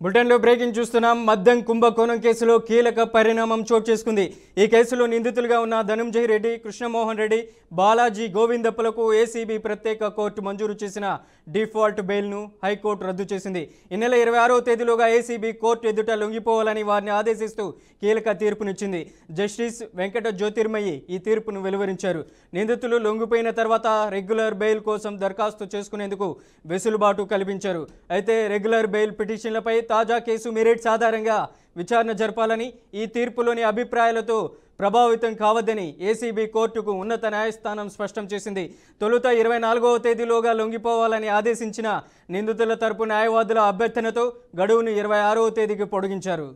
బులెటిన్లో బ్రేకింగ్ చూస్తున్నాం. మద్యం కుంభకోణం కేసులో కీలక పరిణామం చోటు చేసుకుంది. ఈ కేసులో నిందితులుగా ఉన్న ధనంజయ్ రెడ్డి, కృష్ణమోహన్ రెడ్డి, బాలాజీ గోవిందప్పలకు ఏసీబీ ప్రత్యేక కోర్టు మంజూరు చేసిన డిఫాల్ట్ బెయిల్ను హైకోర్టు రద్దు చేసింది. ఈ నెల 26వ తేదీలోగా ఏసీబీ కోర్టు ఎదుట లొంగిపోవాలని వారిని ఆదేశిస్తూ కీలక తీర్పునిచ్చింది. జస్టిస్ వెంకట జ్యోతిర్మయి ఈ తీర్పును వెలువరించారు. నిందితులు లొంగిపోయిన తర్వాత రెగ్యులర్ బెయిల్ కోసం దరఖాస్తు చేసుకునేందుకు వెసులుబాటు కల్పించారు. అయితే రెగ్యులర్ బెయిల్ పిటిషన్లపై తాజా కేసు మెరిట్స్ ఆధారంగా విచారణ జరపాలని, ఈ తీర్పులోని అభిప్రాయాలతో ప్రభావితం కావద్దని ఏసీబీ కోర్టుకు ఉన్నత న్యాయస్థానం స్పష్టం చేసింది. తొలుత 24వ తేదీలోగా లొంగిపోవాలని ఆదేశించిన నిందితుల తరపు న్యాయవాదుల అభ్యర్థనతో గడువును 26వ తేదీకి పొడిగించారు.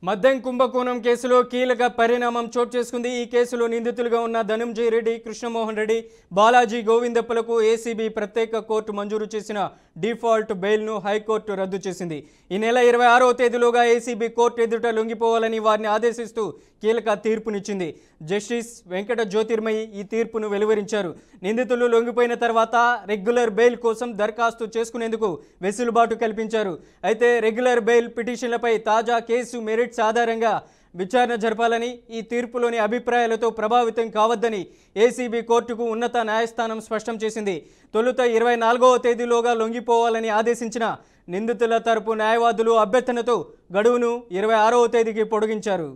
మద్యం కుంభకోణం కేసులో కీలక పరిణామం చోటు చేసుకుంది. ఈ కేసులో నిందితులుగా ఉన్న ధనంజయ్ రెడ్డి, కృష్ణమోహన్ రెడ్డి, బాలాజీ గోవిందప్పలకు ఏసీబీ ప్రత్యేక కోర్టు మంజూరు చేసిన డిఫాల్ట్ బెయిల్ను హైకోర్టు రద్దు చేసింది. ఈ నెల 26వ తేదీలోగా ఏసీబీ కోర్టు ఎదుట లొంగిపోవాలని వారిని ఆదేశిస్తూ కీలక తీర్పునిచ్చింది. జస్టిస్ వెంకట జ్యోతిర్మయి ఈ తీర్పును వెలువరించారు. నిందితులు లొంగిపోయిన తర్వాత రెగ్యులర్ బెయిల్ కోసం దరఖాస్తు చేసుకునేందుకు వెసులుబాటు కల్పించారు. అయితే రెగ్యులర్ బెయిల్ పిటిషన్లపై తాజా కేసు మెరిట్స్ ఆధారంగా విచారణ జరపాలని, ఈ తీర్పులోని అభిప్రాయాలతో ప్రభావితం కావద్దని ఏసీబీ కోర్టుకు ఉన్నత న్యాయస్థానం స్పష్టం చేసింది. తొలుత 24వ తేదీలోగా లొంగిపోవాలని ఆదేశించిన నిందితుల తరపు న్యాయవాదులు అభ్యర్థనతో గడువును 26వ తేదీకి పొడిగించారు.